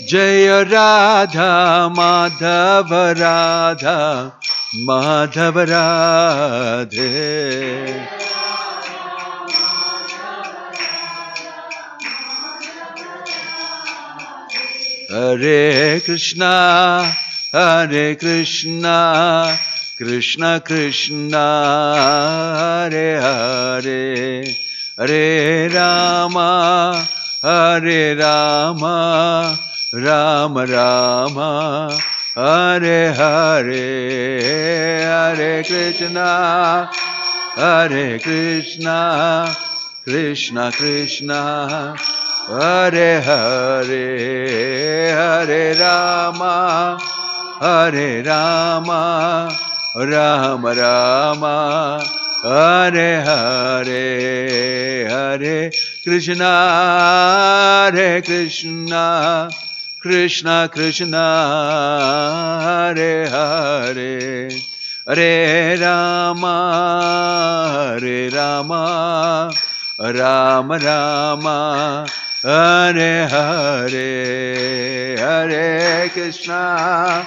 Jaya Radha Madhava Radha Madhava Radhe. Hare Krishna, Hare Krishna, Krishna Krishna, Hare Hare, Hare Rama, Hare Rama, Rama Rama, Hare Hare, Hare Krishna, Hare Krishna, Krishna Krishna, Hare Hare, Hare Rama, Hare Rama, Rama Rama, Hare Hare, Hare Krishna, Hare Krishna, Krishna Krishna, Hare Hare, Hare Rama, Hare Rama, Rama Rama, Hare Hare, Hare Krishna,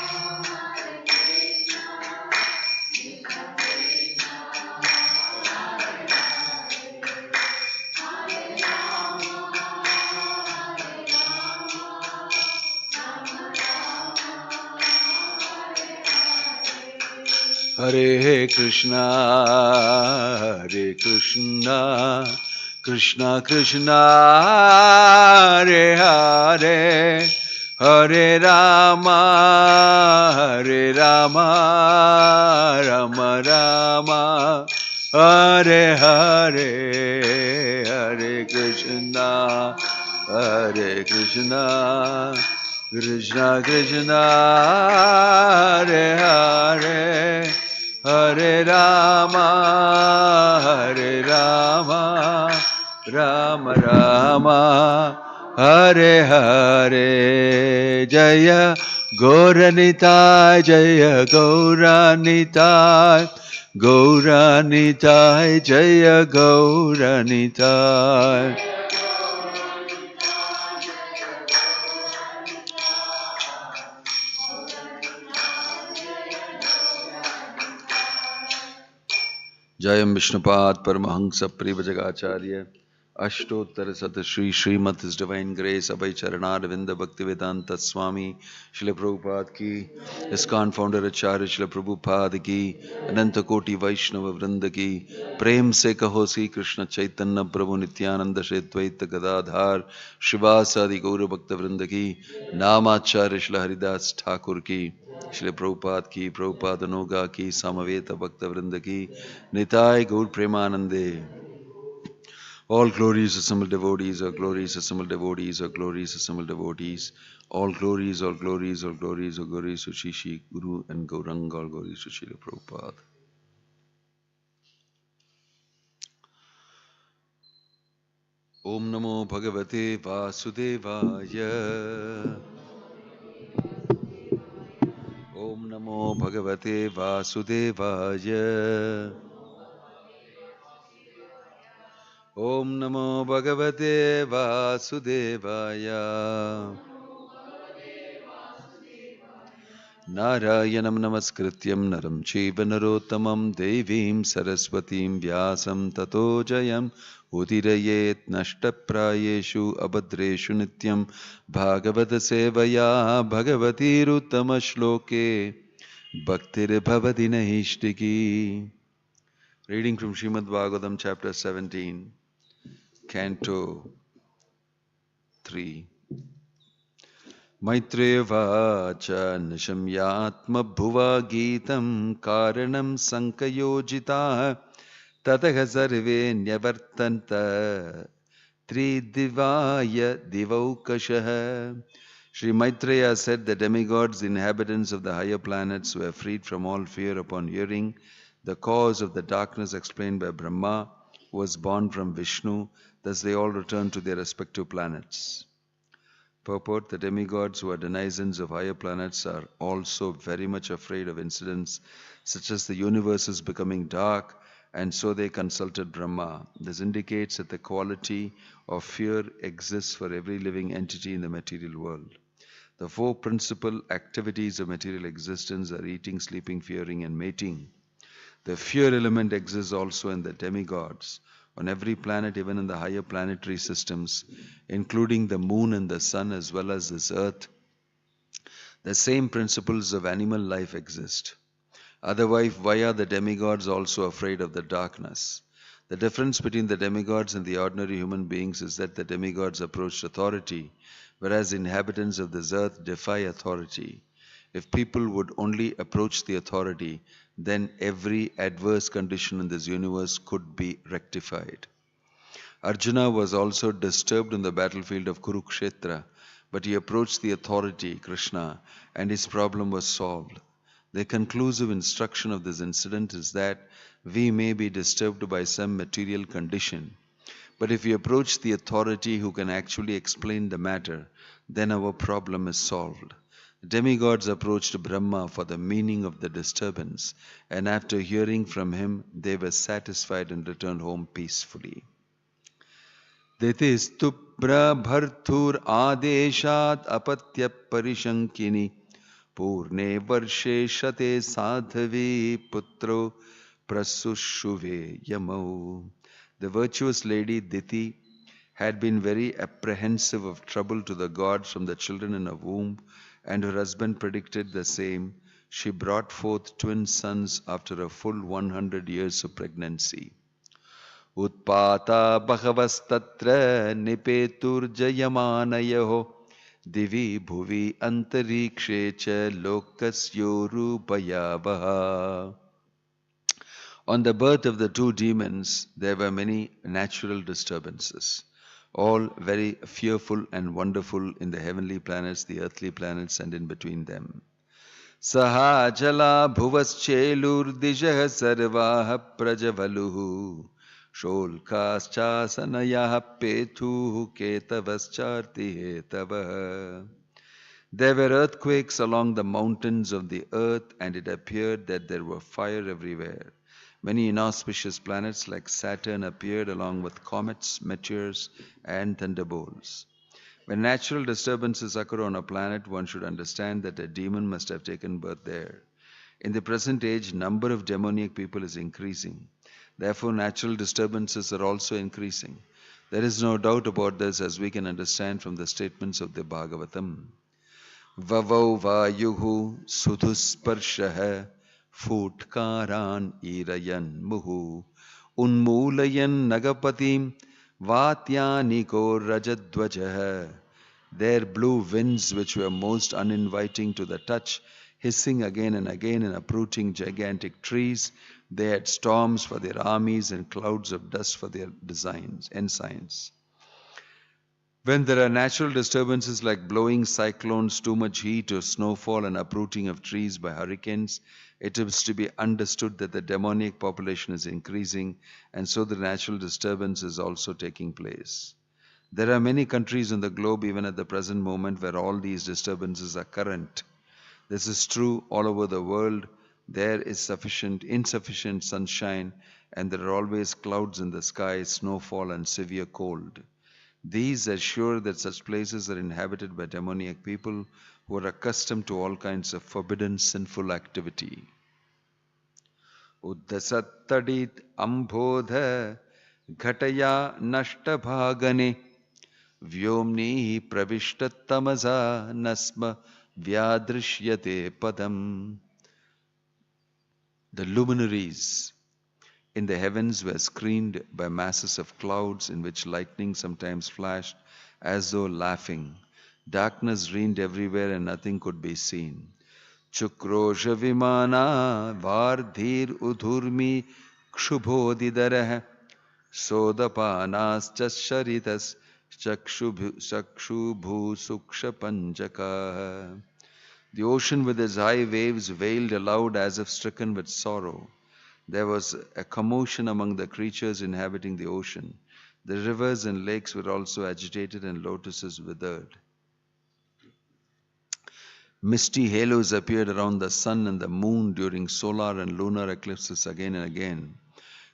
Hare Krishna, Hare Krishna, Krishna Krishna, Hare Hare, Hare Rama, Hare Rama, Rama Rama, Hare Hare, Hare Krishna, Hare Krishna, Krishna Krishna, Hare Hare, Hare Rama, Hare Rama, Rama Rama, Hare Hare. Jaya Gauranitai, Jaya Gauranitai, Gauranitai, Jaya Gauranitai. Jayam Vishnupad Paramahansa Privajagacharya Ashtottar Sat Shri Srimat His Divine Grace Abhay Charanavinda Bhaktivedanta Swami Srila Prabhupada ki, ISKCON Founder Acharya Srila Prabhupada ki, Ananta Koti Vaishnava Vrinda ki, Prem se kaho Sri Krishna Chaitanya Prabhu Nityananda Shri Advaita Gadadhar Shivasadi Gaura Bhakta Vrinda ki, Namacharya Srila Haridas Thakur ki, Shri Prabhupada ki, Prabhupada Noga ki, Samaveta Bhakta Vrinda ki, Nitai Gaur Premanande. All glories assembled devotees, all glories assembled devotees, all glories assembled devotees, all glories, all glories, all glories, all glories to Shishi, Guru and Gauranga, all glories to Srila Prabhupada. Om Namo Bhagavate Vasudevaya. Om Namo Bhagavate Vasudevaya. Om Namo Bhagavate Vasudevaya. Narayanam Namaskrityam Naram Chaiva Narottamam Devim Saraswatim Vyasam Tato Jayam Udirayet Nashtaprayeshu Abhadreshu Nityam Bhagavata Sevaya Bhagavati Ruttama Shloke Bhaktir Bhavadina Ishtiki. Reading from Srimad Bhagavatam chapter 17, Canto 3. Maitreya vacha nishamyatma bhuva geetam karanam sankayojita tataha sarve nyavartanta tridivaya divaukashaha. Sri Maitreya said the demigods, the inhabitants of the higher planets, were freed from all fear upon hearing the cause of the darkness explained by Brahma, who was born from Vishnu. Thus they all returned to their respective planets. Purport: the demigods who are denizens of higher planets are also very much afraid of incidents such as the universes becoming dark, and so they consulted Brahma. This indicates that the quality of fear exists for every living entity in the material world. The four principal activities of material existence are eating, sleeping, fearing, and mating. The fear element exists also in the demigods, on every planet, even in the higher planetary systems, including the moon and the sun, as well as this earth. The same principles of animal life exist. Otherwise, why are the demigods also afraid of the darkness? The difference between the demigods and the ordinary human beings is that the demigods approach authority, whereas inhabitants of this earth defy authority. If people would only approach the authority, then every adverse condition in this universe could be rectified. Arjuna was also disturbed on the battlefield of Kurukshetra, but he approached the authority, Krishna, and his problem was solved. The conclusive instruction of this incident is that we may be disturbed by some material condition, but if we approach the authority who can actually explain the matter, then our problem is solved. Demigods approached Brahma for the meaning of the disturbance, and after hearing from him, they were satisfied and returned home peacefully. Ditistu prabharthur adeshat apatya parishankini Purne varshe shate sadhavi putro prasushuve yamau. The virtuous lady Diti had been very apprehensive of trouble to the gods from the children in her womb, and her husband predicted the same. She brought forth twin sons after a full 100 years of pregnancy. Utpata bhagavastatra nipetur jayamanayaho Divi bhuvi antarikshe cha lokasyoru bhayavaha. On the birth of the two demons, there were many natural disturbances, all very fearful and wonderful in the heavenly planets, the earthly planets, and in between them. Saha jala bhuvaschelur dijah sarvaha prajavaluhu Sholkaschasanayah petu ketavascharti hetavah. There were earthquakes along the mountains of the earth, and it appeared that there were fire everywhere. Many inauspicious planets like Saturn appeared along with comets, meteors, and thunderbolts. When natural disturbances occur on a planet, one should understand that a demon must have taken birth there. In the present age, number of demoniac people is increasing. Therefore, natural disturbances are also increasing. There is no doubt about this, as we can understand from the statements of the Bhagavatam. Vavau vayuhu sudhusparshaha futkaran irayan muhu unmulayan nagapatim vatyaniko rajadvajaha. There blew winds which were most uninviting to the touch, hissing again and again and uprooting gigantic trees. They had storms for their armies and clouds of dust for their ensigns. When there are natural disturbances like blowing cyclones, too much heat or snowfall and uprooting of trees by hurricanes, it is to be understood that the demoniac population is increasing, and so the natural disturbance is also taking place. There are many countries on the globe even at the present moment where all these disturbances are current. This is true all over the world. There is insufficient sunshine, and there are always clouds in the sky, snowfall, and severe cold. These assure that such places are inhabited by demoniac people who are accustomed to all kinds of forbidden, sinful activity. Uddasattadit ambodha ghataya nashtabhagane vyomni pravishtatamaza nasma vyadrishyate padam. The luminaries in the heavens were screened by masses of clouds in which lightning sometimes flashed as though laughing. Darkness reigned everywhere and nothing could be seen. Chukrosha vimana vardhir udhurmi kshubhodidarah sodapanas chasharitas chakshubhu suksha panjaka. The ocean with its high waves wailed aloud as if stricken with sorrow. There was a commotion among the creatures inhabiting the ocean. The rivers and lakes were also agitated and lotuses withered. Misty halos appeared around the sun and the moon during solar and lunar eclipses again and again.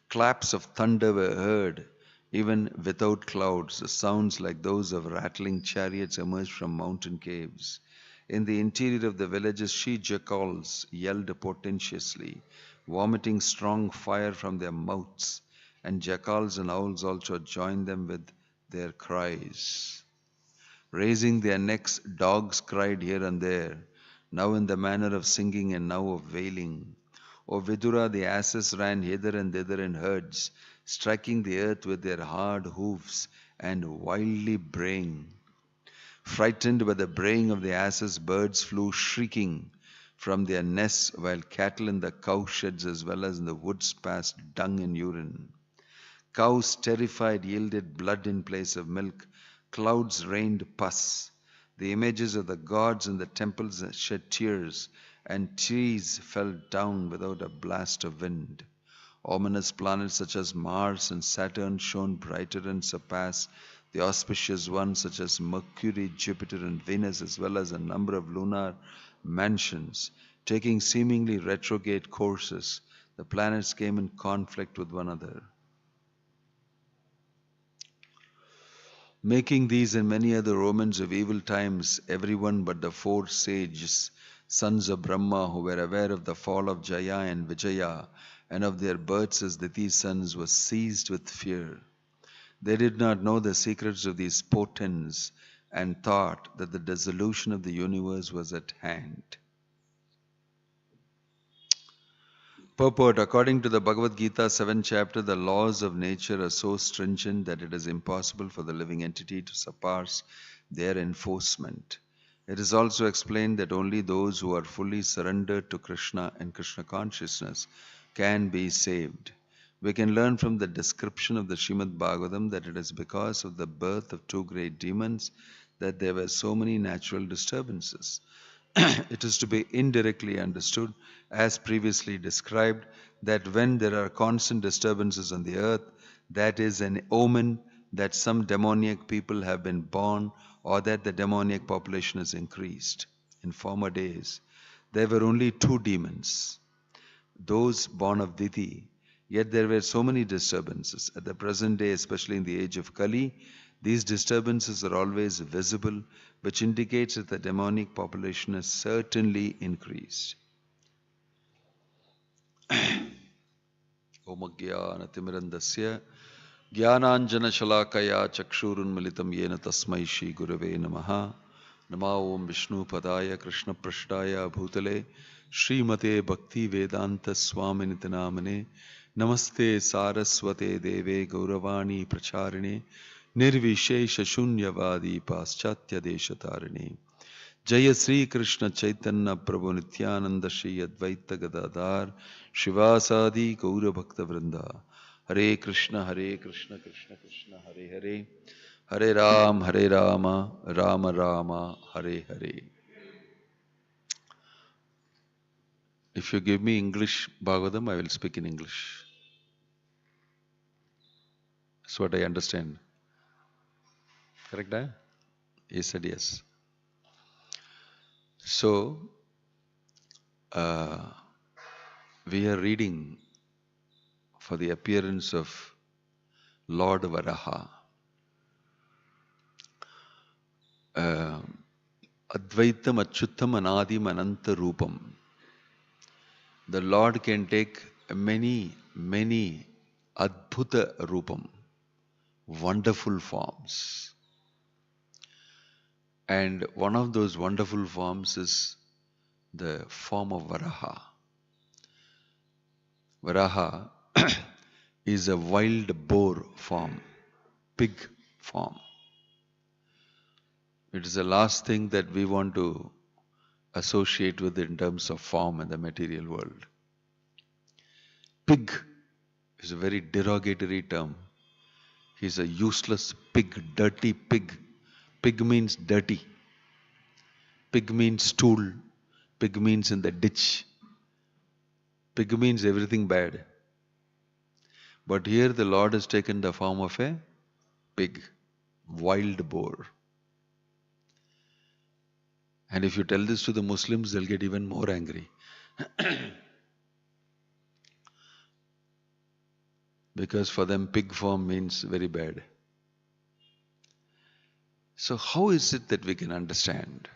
Claps of thunder were heard. Even without clouds, the sounds like those of rattling chariots emerged from mountain caves. In the interior of the villages, she-jackals yelled portentously, vomiting strong fire from their mouths, and jackals and owls also joined them with their cries. Raising their necks, dogs cried here and there, now in the manner of singing and now of wailing. O Vidura, the asses ran hither and thither in herds, striking the earth with their hard hoofs and wildly braying. Frightened by the braying of the asses, birds flew shrieking from their nests, while cattle in the cow sheds as well as in the woods passed dung and urine. Cows, terrified, yielded blood in place of milk. Clouds rained pus. The images of the gods in the temples shed tears, and trees fell down without a blast of wind. Ominous planets such as Mars and Saturn shone brighter and surpassed the auspicious ones such as Mercury, Jupiter, and Venus, as well as a number of lunar mansions. Taking seemingly retrograde courses, the planets came in conflict with one another. Making these and many other omens of evil times, everyone but the four sages, sons of Brahma, who were aware of the fall of Jaya and Vijaya and of their births as Diti's sons, was seized with fear. They did not know the secrets of these portents and thought that the dissolution of the universe was at hand. Purport: according to the Bhagavad Gita, 7th chapter, the laws of nature are so stringent that it is impossible for the living entity to surpass their enforcement. It is also explained that only those who are fully surrendered to Krishna and Krishna consciousness can be saved. We can learn from the description of the Srimad Bhagavatam that it is because of the birth of two great demons that there were so many natural disturbances. It is to be indirectly understood, as previously described, that when there are constant disturbances on the earth, that is an omen that some demoniac people have been born or that the demoniac population is increased. In former days, there were only two demons, those born of Diti, yet there were so many disturbances. At the present day, especially in the age of Kali, these disturbances are always visible, which indicates that the demonic population has certainly increased. Om Jnana-timirandasya Jnananjana-shalakaya Chakshurunmilitam Yena Tasmai Shri Gurave Namaha. Nama Om Vishnu Padaya Krishna Prashtaya Bhutale Srimate Bhakti Vedanta Swaminithi Namane Namaste Saraswate Deve Gauravani Pracharine Nirvishesha Shunyavadi Paschatya Deshatarine. Jaya Sri Krishna Chaitanya Prabhu Nityananda Shri Advaita Gadadhar Shivasadi Gaura Bhakta Vrinda. Hare Krishna Krishna Krishna Hare Hare Hare Rama Rama Rama Hare Hare. If you give me English Bhagavatam, I will speak in English. That's what I understand. Correct? Eh? He said yes. So, we are reading for the appearance of Lord Varaha. Advaitam Achyuttam Anadim Ananta Rupam. The Lord can take many Adbhuta Rupam, wonderful forms. And one of those wonderful forms is the form of Varaha. Varaha is a wild boar form, pig form. It is the last thing that we want to associate with in terms of form in the material world. Pig is a very derogatory term. He is a useless pig, dirty pig. Pig means dirty. Pig means stool. Pig means in the ditch. Pig means everything bad. But here the Lord has taken the form of a pig, wild boar. And if you tell this to the Muslims, they'll get even more angry. because for them pig form means very bad. So how is it that we can understand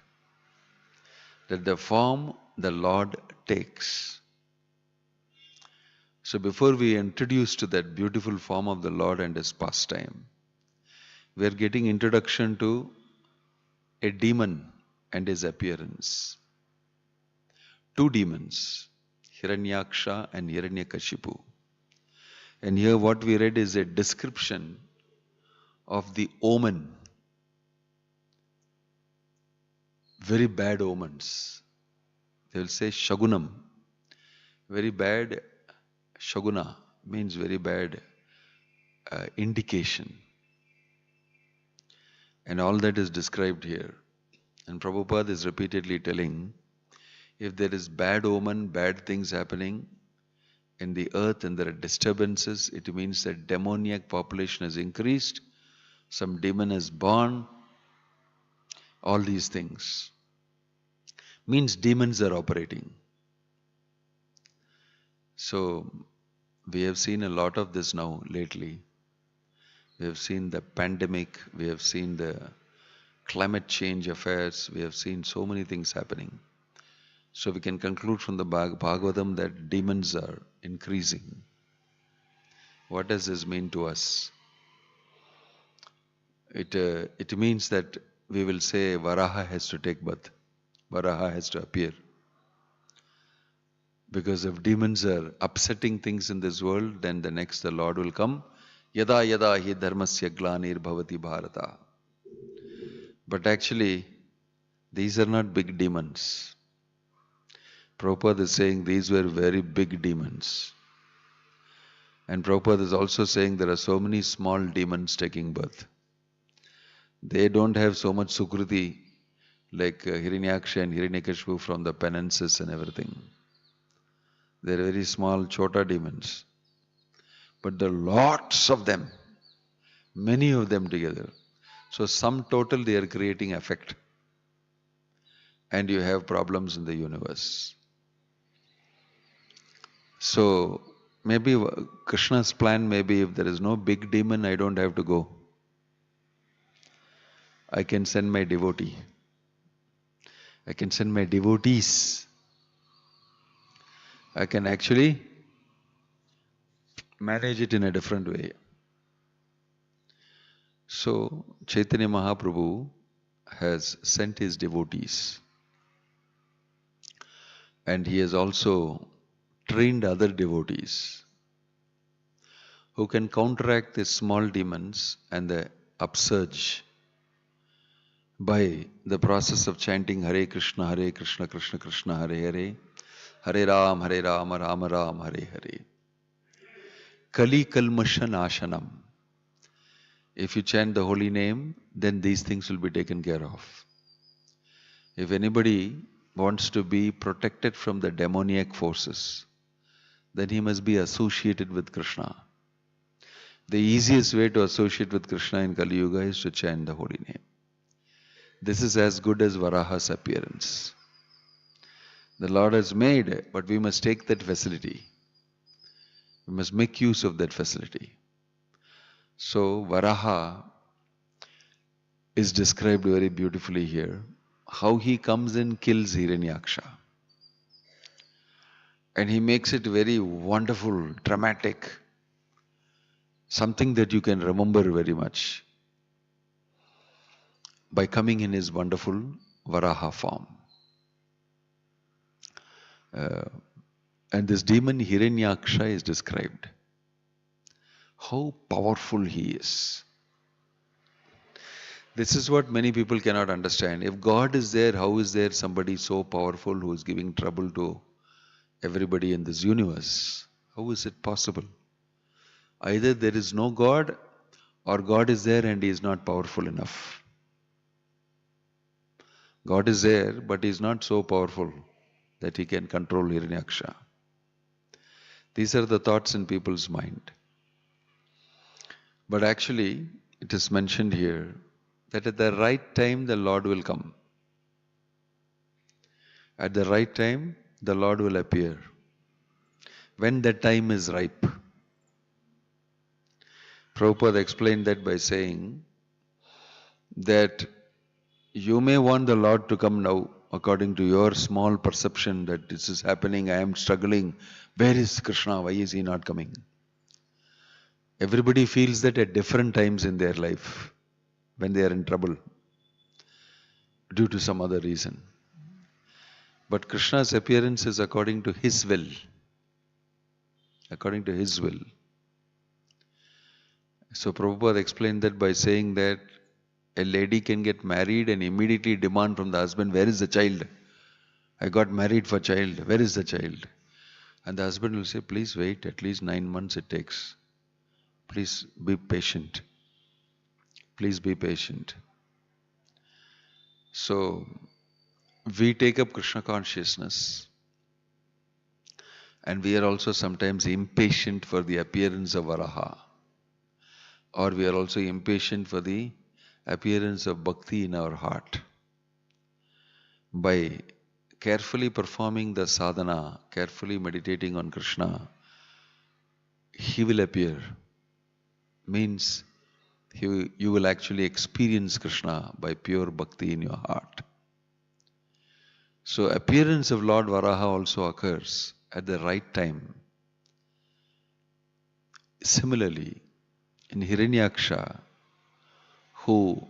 that the form the Lord takes? So before we introduce to that beautiful form of the Lord and His pastime, we are getting introduction to a demon and his appearance. Two demons, Hiranyaksha and Hiranyakashipu. And here what we read is a description of the omen. Very bad omens. They will say Shagunam. Very bad Shaguna means very bad indication. And all that is described here. And Prabhupada is repeatedly telling, if there is bad omen, bad things happening in the earth and there are disturbances, it means that demoniac population has increased, some demon is born, all these things. Means demons are operating. So we have seen a lot of this now lately. We have seen the pandemic, we have seen the climate change affairs, we have seen so many things happening. So we can conclude from the Bhagavatam that demons are increasing. What does this mean to us? It means that we will say Varaha has to take birth. Varaha has to appear. Because if demons are upsetting things in this world, then the Lord will come. Yada yada hi dharmasya glanir bhavati bharata. But actually, these are not big demons. Prabhupada is saying these were very big demons. And Prabhupada is also saying there are so many small demons taking birth. They don't have so much sukruti like Hiranyaksha and Hiranyakashipu from the penances and everything. They are very small chota demons. But there are lots of them, many of them together. So sum total they are creating effect. And you have problems in the universe. So maybe Krishna's plan may be if there is no big demon, I don't have to go. I can send my devotee. I can send my devotees. I can actually manage it in a different way. So Chaitanya Mahaprabhu has sent his devotees. And he has also trained other devotees who can counteract the small demons and the upsurge by the process of chanting Hare Krishna, Krishna Krishna, Hare Hare, Hare Ram, Rama Ram, Hare Hare. Kali Kalmasha Nashanam. If you chant the holy name, then these things will be taken care of. If anybody wants to be protected from the demoniac forces, then he must be associated with Krishna. The easiest way to associate with Krishna in Kali Yuga is to chant the holy name. This is as good as Varaha's appearance. The Lord has made, but we must take that facility. We must make use of that facility. So Varaha is described very beautifully here. How he comes and kills Hiranyaksha. And he makes it very wonderful, dramatic. Something that you can remember very much. By coming in his wonderful Varaha form. And this demon Hiranyaksha is described. How powerful he is. This is what many people cannot understand. If God is there, how is there somebody so powerful who is giving trouble to everybody in this universe? How is it possible? Either there is no God or God is there and he is not powerful enough. God is there, but he is not so powerful that he can control Hiranyaksha. These are the thoughts in people's mind. But actually, it is mentioned here that at the right time the Lord will come. At the right time, the Lord will appear. When that time is ripe. Prabhupada explained that by saying that you may want the Lord to come now according to your small perception that this is happening, I am struggling. Where is Krishna? Why is he not coming? Everybody feels that at different times in their life when they are in trouble due to some other reason. But Krishna's appearance is according to his will. According to his will. So Prabhupada explained that by saying that a lady can get married and immediately demand from the husband, where is the child? I got married for child. Where is the child? And the husband will say, please wait, at least 9 months it takes. Please be patient. Please be patient. So, we take up Krishna consciousness and we are also sometimes impatient for the appearance of Varaha. Or we are also impatient for the appearance of Bhakti in our heart. By carefully performing the sadhana, carefully meditating on Krishna, he will appear. Means you will actually experience Krishna by pure Bhakti in your heart. So appearance of Lord Varaha also occurs at the right time. Similarly, in Hiranyaksha, who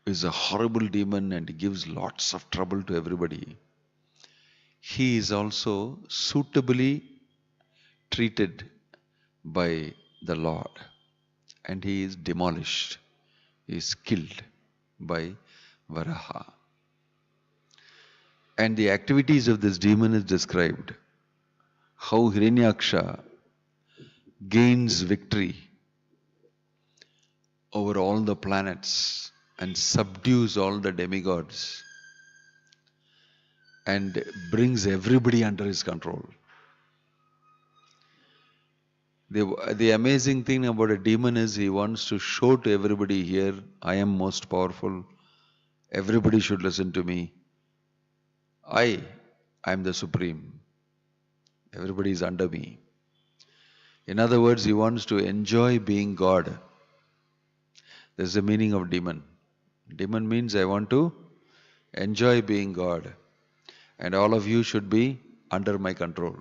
is a horrible demon and gives lots of trouble to everybody, he is also suitably treated by the Lord and he is demolished, he is killed by Varaha. And the activities of this demon is described. How Hiranyaksha gains victory over all the planets and subdues all the demigods and brings everybody under his control. The amazing thing about a demon is he wants to show to everybody here, I am most powerful, everybody should listen to me. I am the supreme. Everybody is under me. In other words, he wants to enjoy being God. That's the meaning of demon. Demon means I want to enjoy being God. And all of you should be under my control.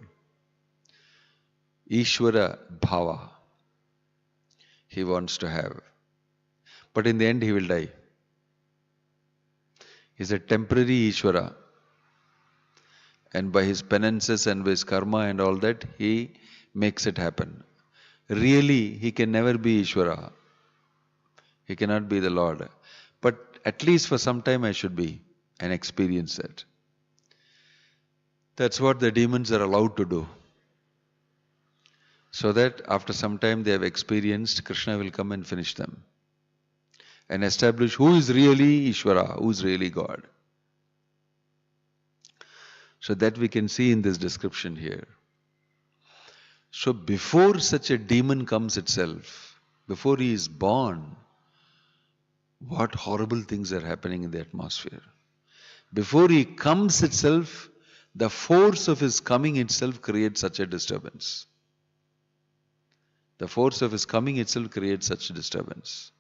Ishvara Bhava he wants to have. But in the end he will die. He's a temporary Ishvara. And by his penances and by his karma and all that, he makes it happen. Really, he can never be Ishvara. He cannot be the Lord. But at least for some time I should be and experience that. That's what the demons are allowed to do. So that after some time they have experienced, Krishna will come and finish them. And establish who is really Ishvara, who is really God. So that we can see in this description here. So before such a demon comes itself, before he is born, what horrible things are happening in the atmosphere. Before he comes itself, the force of his coming itself creates such a disturbance. The force of his coming itself creates such a disturbance.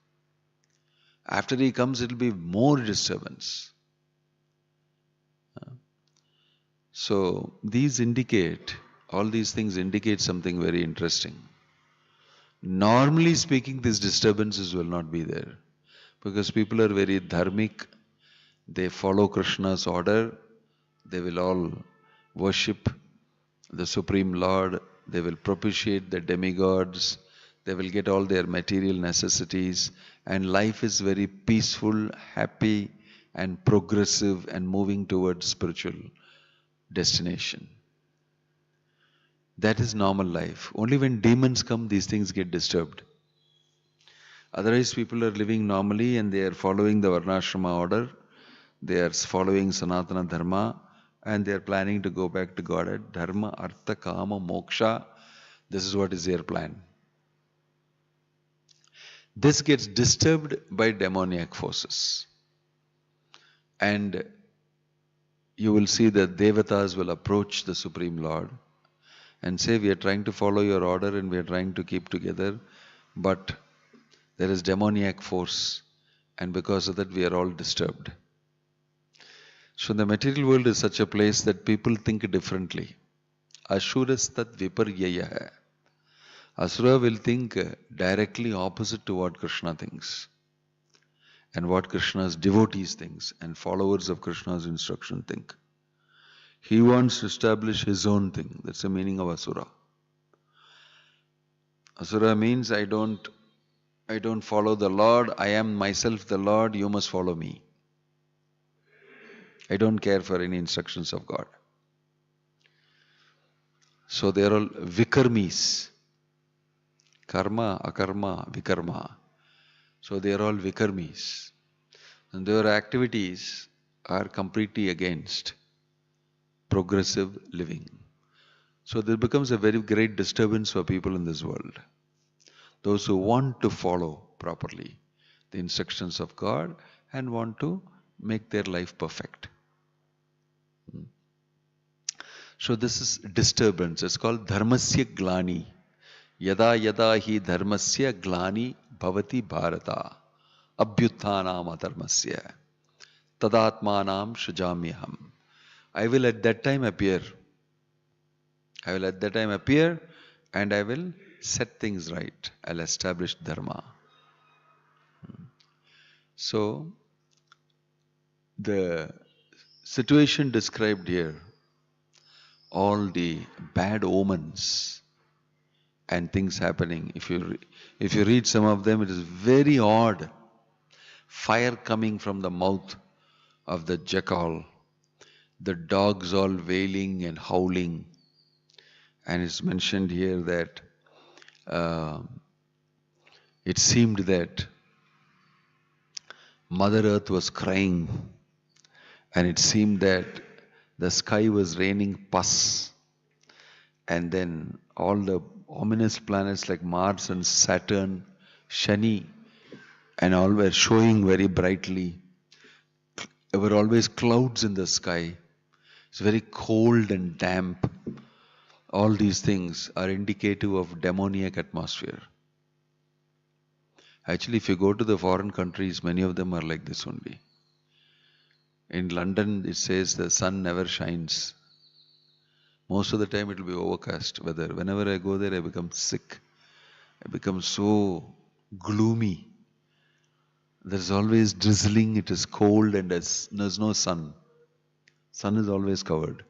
After he comes, it will be more disturbance. So these indicate, all these things indicate something very interesting. Normally speaking, these disturbances will not be there. Because people are very dharmic, they follow Krishna's order, they will all worship the Supreme Lord, they will propitiate the demigods, they will get all their material necessities, and life is very peaceful, happy, and progressive and moving towards spiritual destination. That is normal life. Only when demons come, these things get disturbed. Otherwise, people are living normally and they are following the Varnashrama order. They are following Sanatana Dharma and they are planning to go back to Godhead. Dharma, Artha, Kama, Moksha. This is what is their plan. This gets disturbed by demoniac forces. And you will see that Devatas will approach the Supreme Lord and say, we are trying to follow your order and we are trying to keep together, but There is demoniac force, and because of that we are all disturbed. So the material world is such a place that people think differently. Ashurastat viparyaya hai. Asura will think directly opposite to what Krishna thinks, and what Krishna's devotees thinks and followers of Krishna's instruction think. He wants to establish his own thing. That's the meaning of Asura. Asura means I don't follow the Lord, I am myself the Lord, you must follow me. I don't care for any instructions of God. So they are all vikarmis. Karma, akarma, vikarma. So they are all vikarmis. And their activities are completely against progressive living. So there becomes a very great disturbance for people in this world. Those who want to follow properly the instructions of God and want to make their life perfect. So this is disturbance. It's called dharmasya glani. Yada yada hi dharmasya glani bhavati bharata abhyuthanam adharmasya tadatmanam shujamyaham. I will at that time appear. I will at that time appear and I will set things right. I'll establish dharma. So the situation described here, all the bad omens and things happening. If you read some of them, it is very odd. Fire coming from the mouth of the jackal, the dogs all wailing and howling, and it's mentioned here that it seemed that Mother Earth was crying, and it seemed that the sky was raining pus, and then all the ominous planets like Mars and Saturn, Shani, and all were showing very brightly. There were always clouds in the sky. It's very cold and damp. All these things are indicative of demoniac atmosphere. Actually, if you go to the foreign countries, many of them are like this only. In London, it says the sun never shines. Most of the time it will be overcast weather. Whenever I go there, I become sick. I become so gloomy. There's always drizzling, it is cold, and there's no sun. Sun is always covered.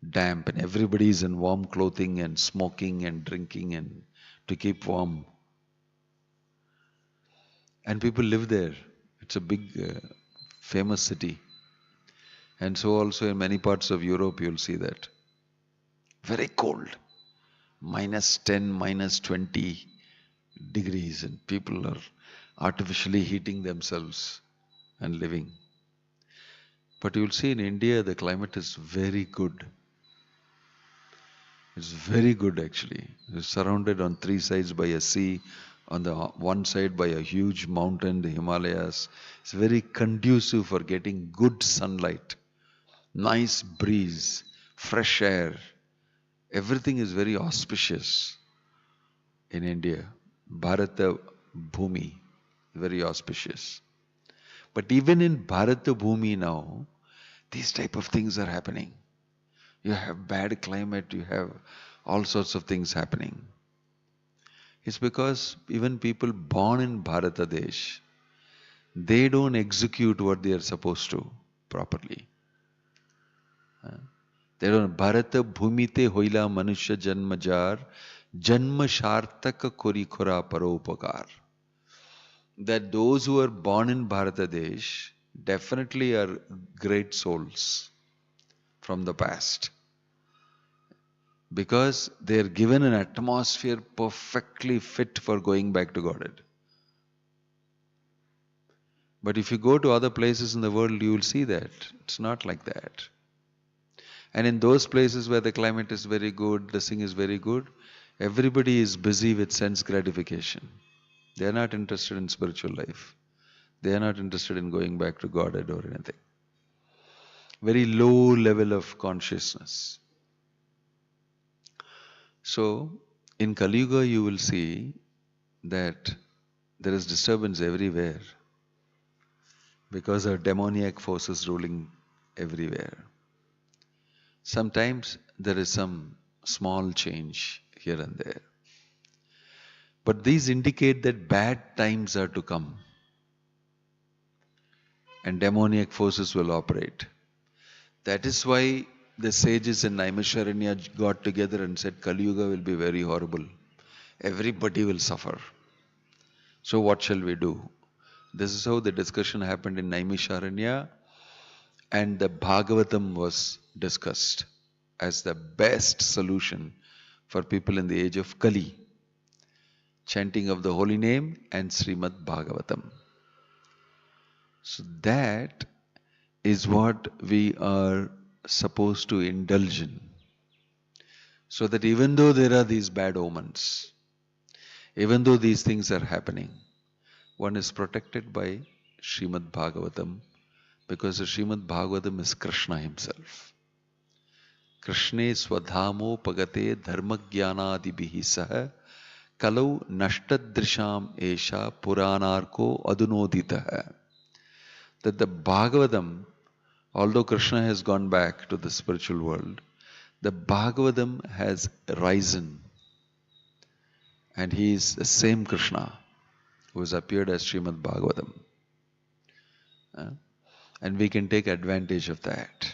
Damp, and everybody is in warm clothing and smoking and drinking and to keep warm. And people live there. It's a big, famous city. And so also in many parts of Europe you'll see that. Very cold. -10, -20 degrees, and people are artificially heating themselves and living. But you'll see in India the climate is very good. It's very good actually. It's surrounded on 3 sides by a sea, on the one side by a huge mountain, the Himalayas. It's very conducive for getting good sunlight, nice breeze, fresh air. Everything is very auspicious in India. Bharata Bhumi, very auspicious. But even in Bharata Bhumi now, these type of things are happening. You have bad climate, you have all sorts of things happening. It's because even people born in Bharata Desh, they don't execute what they are supposed to properly. They don't. Bharata bhumite hoila manusya janmajar janma shartaka kori khora paropakar. That those who are born in Bharata Desh definitely are great souls from the past. Because they are given an atmosphere perfectly fit for going back to Godhead. But if you go to other places in the world, you will see that it's not like that. And in those places where the climate is very good, the thing is very good, everybody is busy with sense gratification. They are not interested in spiritual life. They are not interested in going back to Godhead or anything. Very low level of consciousness. So, in Kali Yuga you will see that there is disturbance everywhere because of demoniac forces ruling everywhere. Sometimes there is some small change here and there. But these indicate that bad times are to come and demoniac forces will operate. That is why the sages in Naimisharanya got together and said Kali Yuga will be very horrible. Everybody will suffer. So what shall we do? This is how the discussion happened in Naimisharanya, and the Bhagavatam was discussed as the best solution for people in the age of Kali. Chanting of the holy name and Srimad Bhagavatam. So that is what we are supposed to indulge in. So that even though there are these bad omens, even though these things are happening, one is protected by Srimad Bhagavatam, because the Srimad Bhagavatam is Krishna himself. Krishne swadhamo pagate dharmagyanadibihi saha kalau nashtadrisham esha puranarko adunoditaha. That the Bhagavatam, although Krishna has gone back to the spiritual world, the Bhagavatam has risen. And he is the same Krishna who has appeared as Srimad Bhagavatam. And we can take advantage of that.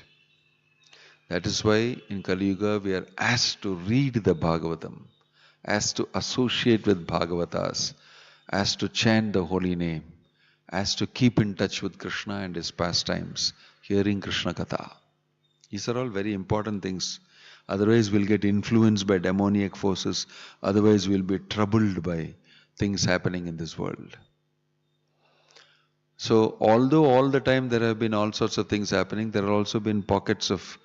That is why in Kali Yuga we are asked to read the Bhagavatam, asked to associate with Bhagavatas, asked to chant the holy name, asked to keep in touch with Krishna and his pastimes, hearing Krishna Katha. These are all very important things. Otherwise we'll get influenced by demoniac forces. Otherwise we'll be troubled by things happening in this world. So although all the time there have been all sorts of things happening, there have also been pockets of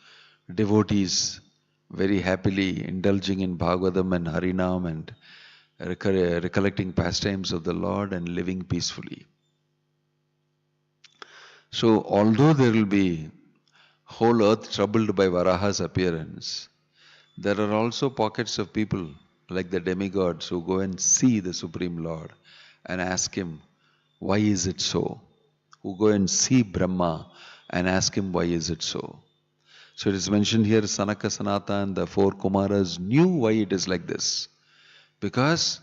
devotees very happily indulging in Bhagavatam and Harinam and recollecting pastimes of the Lord and living peacefully. So although there will be whole earth troubled by Varaha's appearance, there are also pockets of people like the demigods who go and see the Supreme Lord and ask him, why is it so? Who go and see Brahma and ask him, why is it so? So it is mentioned here, Sanaka, Sanata and the four Kumaras knew why it is like this. Because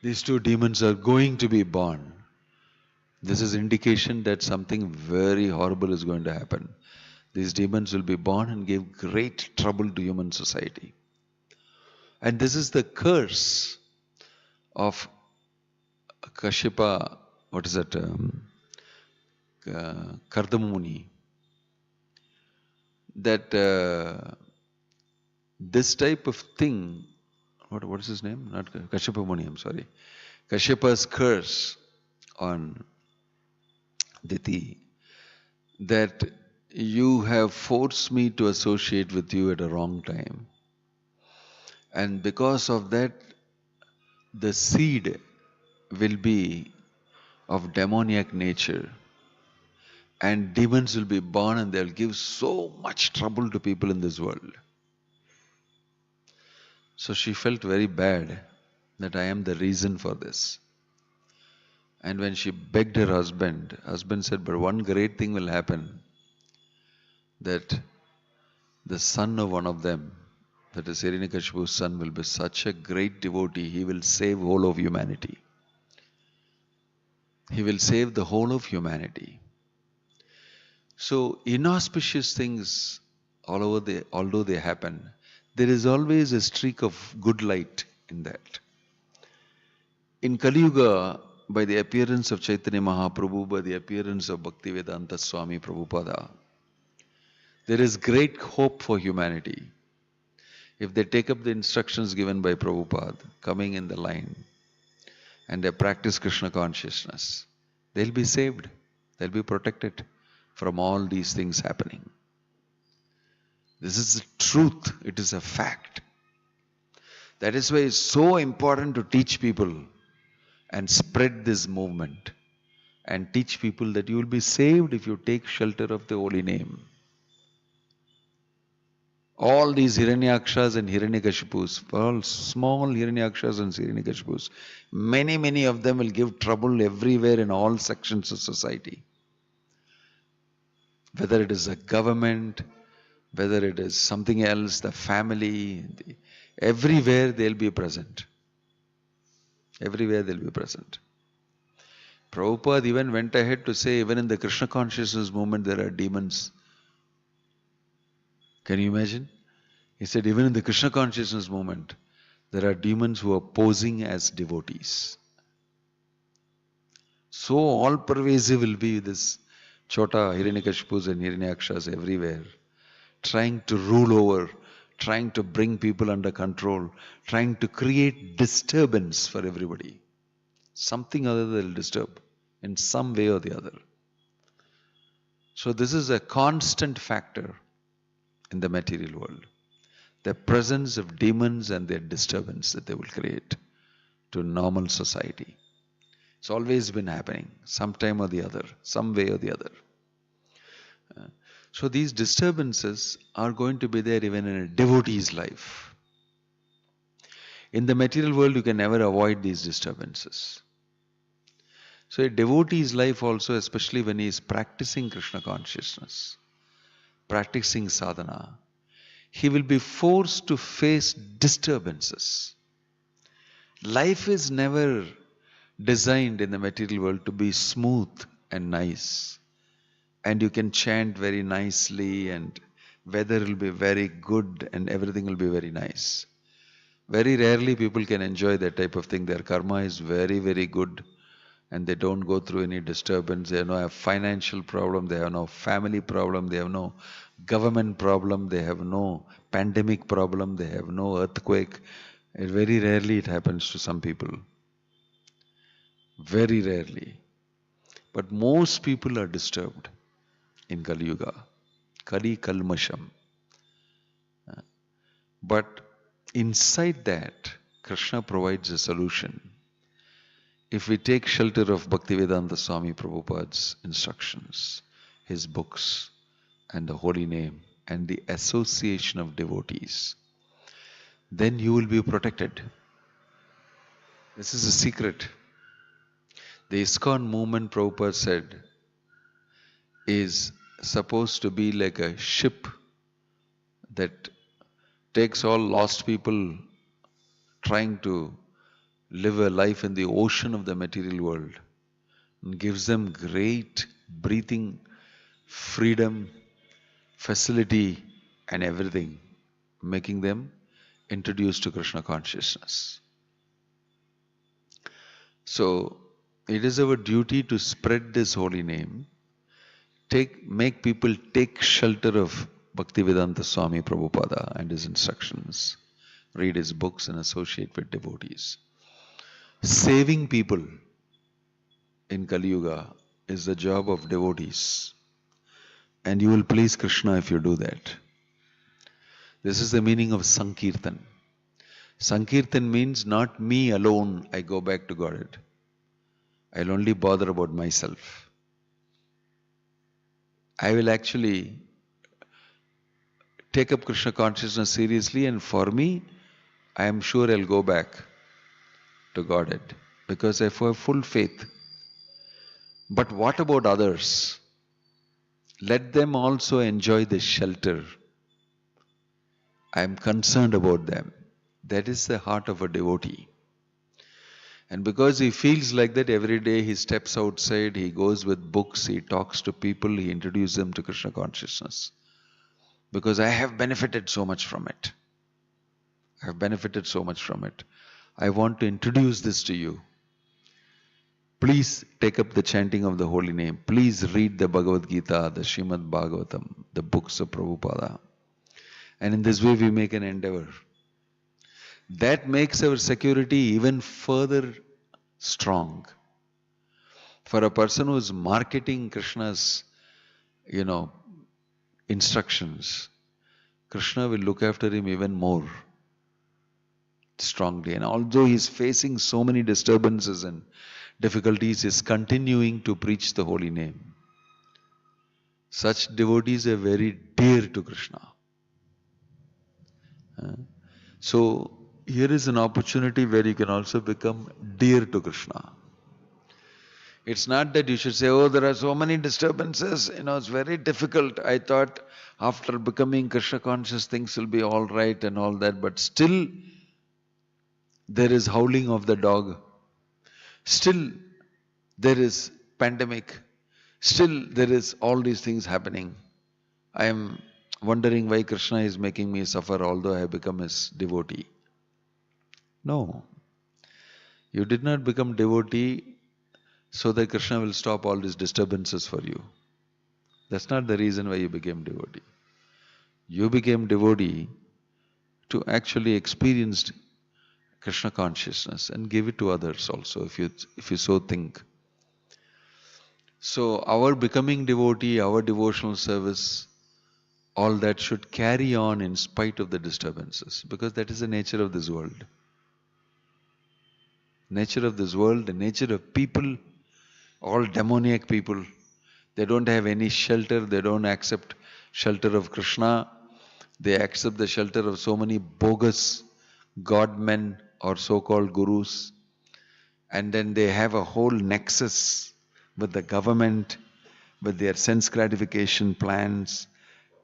these two demons are going to be born. This is indication that something very horrible is going to happen. These demons will be born and give great trouble to human society. And this is the curse of Kashyapa, Kardamuni. That this type of thing, what is his name? Not Kashyapa Muni, I'm sorry. Kashyapa's curse on Diti, that you have forced me to associate with you at a wrong time. And because of that, the seed will be of demoniac nature. And demons will be born and they'll give so much trouble to people in this world. So she felt very bad that I am the reason for this. And when she begged her husband said, but one great thing will happen, that the son of one of them, that is Hiranyakashipu's son, will be such a great devotee, he will save whole of humanity. He will save the whole of humanity. So inauspicious things, although they happen, there is always a streak of good light in that. In Kali Yuga, by the appearance of Chaitanya Mahaprabhu, by the appearance of Bhaktivedanta Swami Prabhupada, there is great hope for humanity. If they take up the instructions given by Prabhupada, coming in the line, and they practice Krishna consciousness, they'll be saved, they'll be protected from all these things happening. This is the truth, it is a fact. That is why it's so important to teach people and spread this movement and teach people that you will be saved if you take shelter of the holy name. All these Hiranyakshas and Hiranyakashipus, all small Hiranyakshas and Hiranyakashipus, many of them will give trouble everywhere in all sections of society. Whether it is a government, whether it is something else, the family, everywhere they'll be present. Everywhere they'll be present. Prabhupada even went ahead to say, even in the Krishna consciousness movement, there are demons. Can you imagine? He said, even in the Krishna consciousness movement, there are demons who are posing as devotees. So all pervasive will be this Chota Hiranyakashipus and Hiranyakshas everywhere, trying to rule over, trying to bring people under control, trying to create disturbance for everybody. Something other they'll disturb in some way or the other. So this is a constant factor in the material world. The presence of demons and their disturbance that they will create to normal society. It's always been happening, sometime or the other, some way or the other. So these disturbances are going to be there even in a devotee's life. In the material world, you can never avoid these disturbances. So a devotee's life also, especially when he is practicing Krishna consciousness, practicing sadhana, he will be forced to face disturbances. Life is never designed in the material world to be smooth and nice. And you can chant very nicely and weather will be very good and everything will be very nice. Very rarely people can enjoy that type of thing. Their karma is very good and they don't go through any disturbance. They have no financial problem, they have no family problem, they have no government problem, they have no pandemic problem, they have no earthquake. And very rarely it happens to some people. Very rarely. But most people are disturbed in Kali Yuga. Kali Kalmasham. But inside that, Krishna provides a solution. If we take shelter of Bhaktivedanta Swami Prabhupada's instructions, his books, and the holy name, and the association of devotees, then you will be protected. This is a secret. The ISKCON movement, Prabhupada said, is supposed to be like a ship that takes all lost people trying to live a life in the ocean of the material world and gives them great breathing freedom, facility and everything, making them introduced to Krishna consciousness. So it is our duty to spread this holy name, make people take shelter of Bhaktivedanta Swami Prabhupada and his instructions, read his books and associate with devotees. Saving people in Kali Yuga is the job of devotees. And you will please Krishna if you do that. This is the meaning of Sankirtan. Sankirtan means not me alone, I go back to Godhead. I'll only bother about myself. I will actually take up Krishna consciousness seriously, and for me, I am sure I'll go back to Godhead because I have full faith. But what about others? Let them also enjoy the shelter. I am concerned about them. That is the heart of a devotee. And because he feels like that every day, he steps outside, he goes with books, he talks to people, he introduces them to Krishna consciousness. Because I have benefited so much from it. I have benefited so much from it. I want to introduce this to you. Please take up the chanting of the holy name. Please read the Bhagavad Gita, the Srimad Bhagavatam, the books of Prabhupada. And in this way we make an endeavor. That makes our security even further strong. For a person who is marketing Krishna's, instructions, Krishna will look after him even more strongly. And although he is facing so many disturbances and difficulties, he is continuing to preach the holy name. Such devotees are very dear to Krishna. Uh, So here is an opportunity where you can also become dear to Krishna. It's not that you should say, oh, there are so many disturbances, it's very difficult. I thought after becoming Krishna conscious, things will be all right and all that, but still there is howling of the dog. Still there is pandemic. Still there is all these things happening. I am wondering why Krishna is making me suffer although I have become his devotee. No. You did not become devotee so that Krishna will stop all these disturbances for you. That's not the reason why you became devotee. You became devotee to actually experience Krishna consciousness and give it to others also if you so think. So our becoming devotee, our devotional service, all that should carry on in spite of the disturbances, because that is the nature of this world. Nature of this world, the nature of people, all demoniac people. They don't have any shelter, they don't accept shelter of Krishna. They accept the shelter of so many bogus godmen or so-called gurus. And then they have a whole nexus with the government, with their sense gratification plans,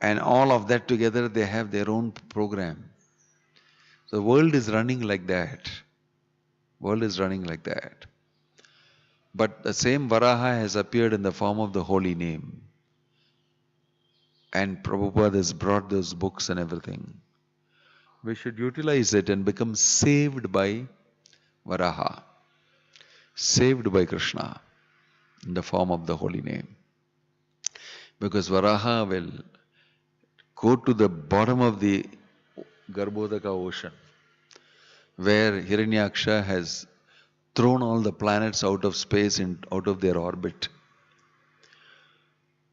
and all of that together they have their own program. The world is running like that. World is running like that. But the same Varaha has appeared in the form of the holy name. And Prabhupada has brought those books and everything. We should utilize it and become saved by Varaha. Saved by Krishna in the form of the holy name. Because Varaha will go to the bottom of the Garbhodaka ocean, where Hiranyaksha has thrown all the planets out of space, out of their orbit,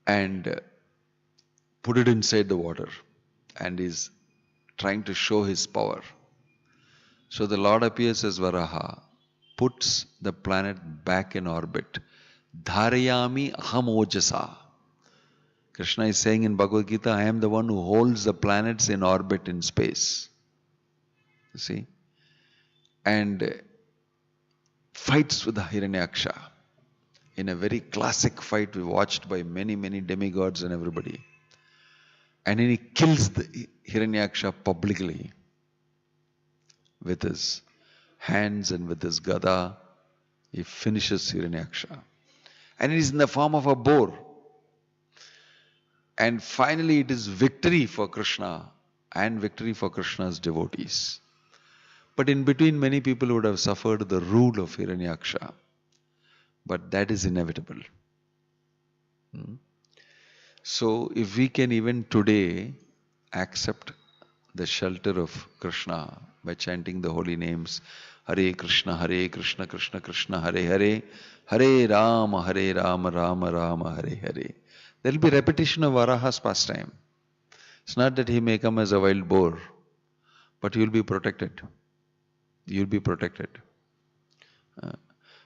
and put it inside the water, and is trying to show his power. So the Lord appears as Varaha, puts the planet back in orbit. Dharayami aham ojasa. Krishna is saying in Bhagavad Gita, I am the one who holds the planets in orbit in space. You see? And fights with the Hiranyaksha in a very classic fight we watched by many, many demigods and everybody. And then he kills the Hiranyaksha publicly with his hands and with his gada. He finishes Hiranyaksha. And it is in the form of a boar. And finally it is victory for Krishna and victory for Krishna's devotees. But in between, many people would have suffered the rule of Hiranyaksha. But that is inevitable. So if we can even today accept the shelter of Krishna by chanting the holy names, Hare Krishna, Krishna Krishna, Hare Hare, Hare Rama, Rama Rama, Hare Hare. There will be repetition of Varaha's pastime. It's not that he may come as a wild boar, but you will be protected. You will be protected.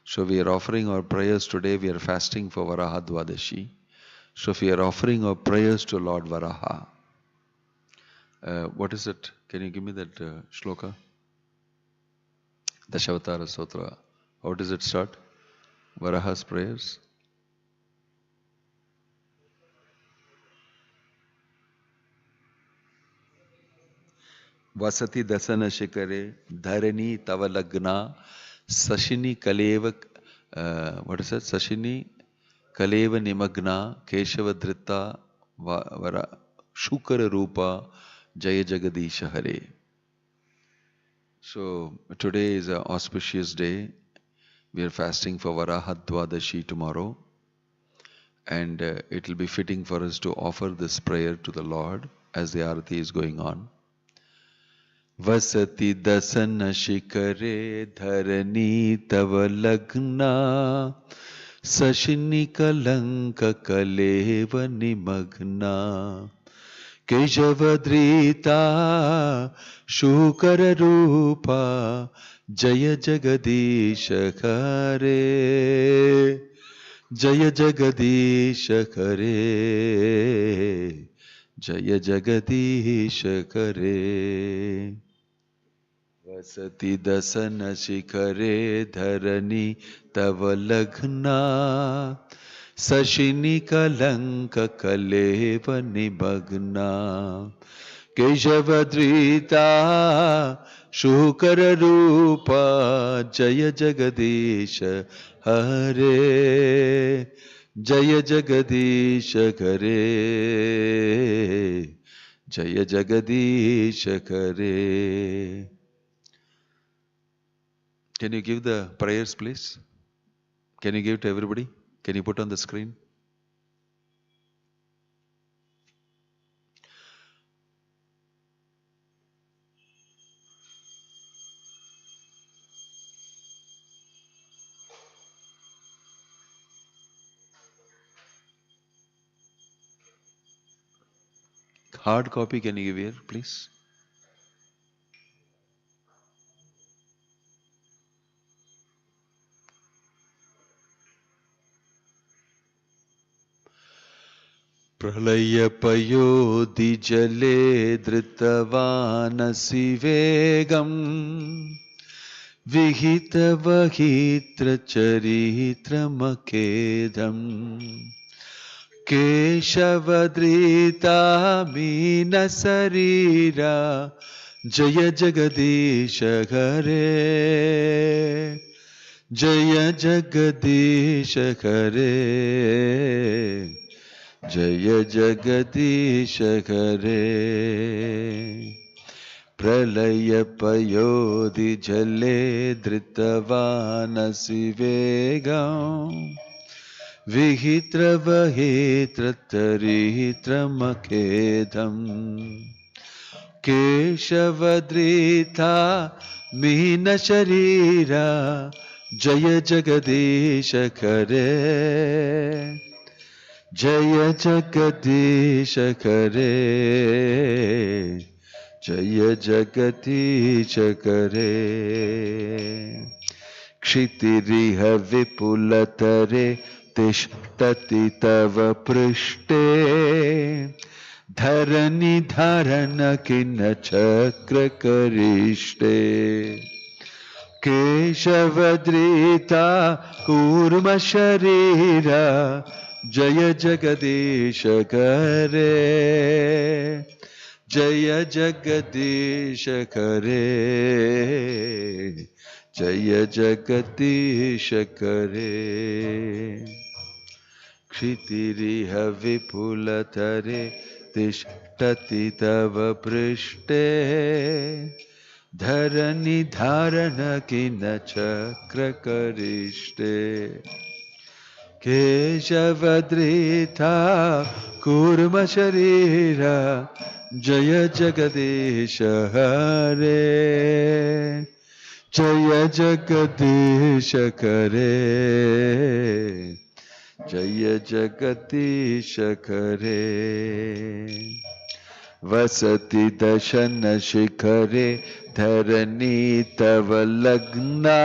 So we are offering our prayers today. We are fasting for Varaha Dwadashi. So if we are offering our prayers to Lord Varaha, what is it? Can you give me that shloka? Dashavatara Stotra. How does it start? Varaha's prayers. Vasati dasana shikare dharani tavalagna sashini kaleva what is that? Sashini kaleva nimagna keshava dritta vara shukara rupa jaya jagadisha hare. So today is an auspicious day. We are fasting for Varaha Dwadashi tomorrow, and it will be fitting for us to offer this prayer to the Lord as the Arati is going on. Vasati dasana shikare dharani tava lagna sashini kalanka kaleva nimagna Keshavadrita Shukara Rupa Jaya Jagadisha Hare Jaya Jagadisha Hare जय जगदीश करे। वसति दसन शिखरे धरणी तव लग्ना, शशिनि कलंक कलेव निमग्ना। केशवधृता शुकर रूपा, जय जगदीश हरे। जय जगदीश हरे, जय जगदीश हरे. Can you give the prayers, please? Can you give to everybody? Can you put on the screen? Hard copy, can you give here, please? प्रलयपयोधि जले धृतवानसि वेगम्, विहितवहित्रचरित्रमखेदम्. केशवधृता मीनशरीरा, जय जगदीश हरे. जय जगदीश हरे, जय जगदीश हरे. प्रलयपयोधि जले धृतवानसि वेगम्, विहितवहित्रचरित्रमखेदम्. केशवधृता मीनशरीरा, जय जगदीश हरे. जय जगदीश हरे, जय जगदीश हरे. क्षितिरिह विपुलतरे तिष्ठति तव पृष्ठे, धरणी धारण किन चक्र करिष्ठे. केशवधृता कूर्म शरीरा, जय जगदीश हरे. जय जगदीश हरे, जय जगदीश हरे. क्षितिरिह विपुलतरे तिष्ठति तव पृष्ठे, धरणी धारण किन चक्र करिष्ठे. केशवधृता कूर्म शरीरा, जय जगदीश हरे. जय जगदीश हरे, जय जगदीश हरे. वसति दशन शिखरे धरणी तव लग्ना,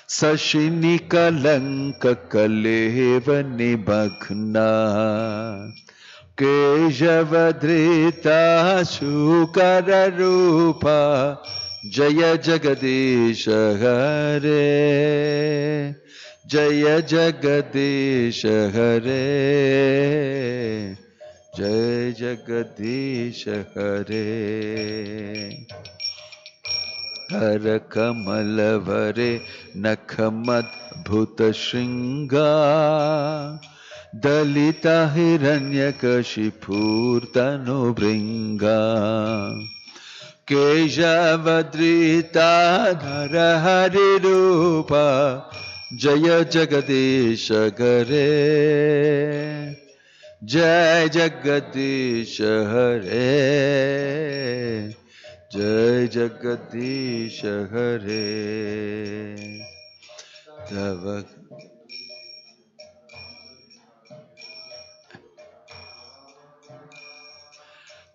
शशिनि कलंक कलेव निमग्ना. केशवधृता शुकर रूपा, जय जगदीश हरे. जय जगदीश हरे, जय जगदीश हरे. हर कमल वरे नखमद्भुत श्रृंगा, दलिता हिरण्यकशिपूर्तनो भृंगा. केशवधृता नरहरि रूपा, जय जगदीश हरे. जय जगदीश हरे, जय जगदीश हरे. तव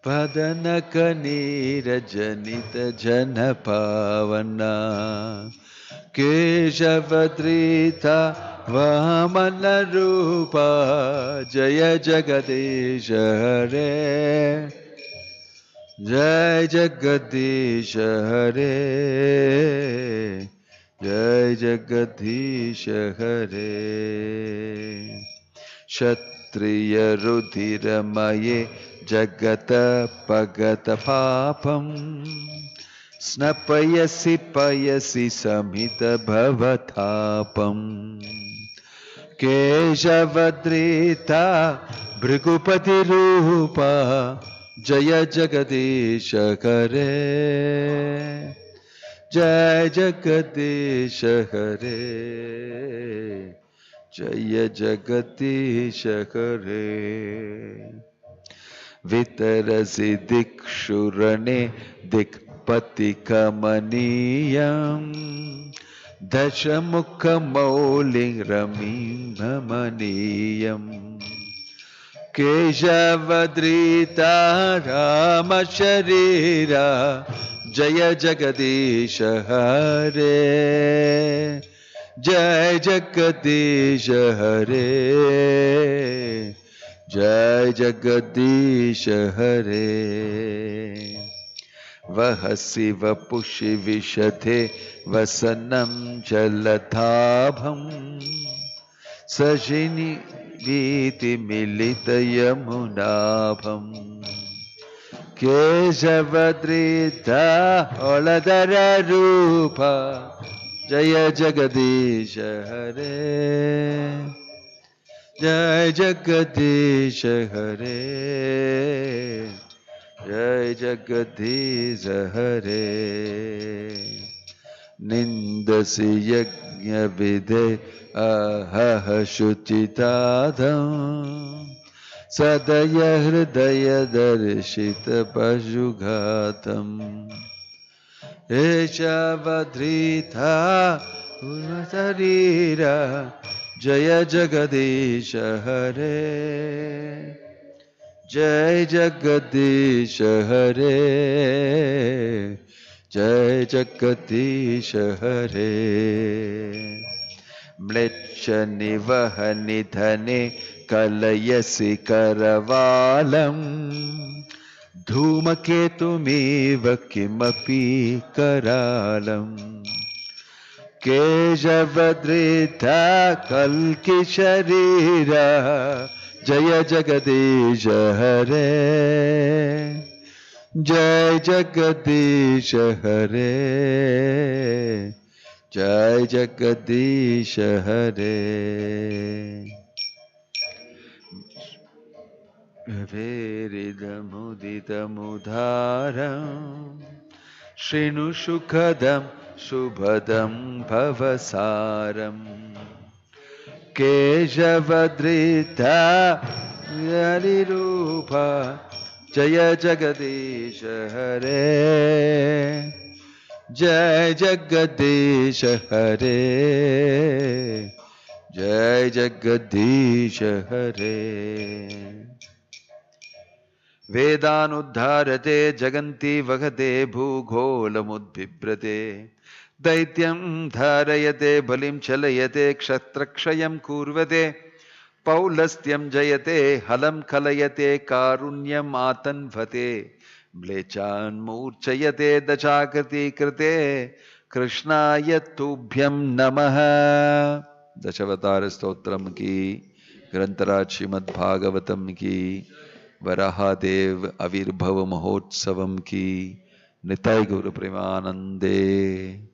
पदनक नीरजनित जन पावना, केशवधृता वामन रूपा जय जगदीश हरे जय जगदीश हरे जय जगदीश हरे क्षत्रिय रुधिरमये जगत पगत पापम स्नपयसि पयसि समित भवतापम केशवद्रीता भृगुपति रूपा जय जगदीश हरे जय जगदीश हरे जय जगदीश हरे वितरसि दिक्षुरणे दिक्पति कमनीयम् दशमुखमौलिं रमीममनीयम् केशवद्रीता राम शरीरा जय जगदीश हरे जय जगदीश हरे जय जगदीश हरे वह शिव पुषि विशधे वसनं जलधाभं सजिनी वीति मिलित यमुनाभं केशवद्रीता हलधर रूपा जय जगदीश हरे जय जगदीश हरे जय जगदीश हरे निंदसि यज्ञ विधे अहह शुचिताधं सदय हृदय दर्शित पशुघातम् केशवद्रीता शरीरा जय जगदीश हरे जय जगदीश हरे जय जगदीश हरे म्लेच्छ निवह निधने कलयसि करवालम् धूमकेतुमिव किमपि करालम् केशवद्रीता कल्कि शरीरा जय जगदीश हरे जय जगदीश हरे जय जगदीश हरे वेरिदमुदितमुदारं शृणु सुखदं शुभदं भवसारम् केशवद्रीता हरिरूपा जय जगदीश हरे जय जगदीश हरे जय जगदीश हरे वेदानुद्धारते जगन्ति वहते भूगोलमुद्बिभ्रते दैत्यं धारयते बलिं चलयते क्षत्रक्षयं कूर्वते पौलस्त्यं जयते हलं कलयते कारुण्यम् आतन्वते म्लेच्छान् मूर्छयते दशाकृति कृते कृष्णाय तुभ्यं नमः। दशावतार स्तोत्रम की, ग्रंथराज श्रीमद् भागवतम की, वराहदेव आविर्भव महोत्सवम की, निताय गौर प्रेमानंदे।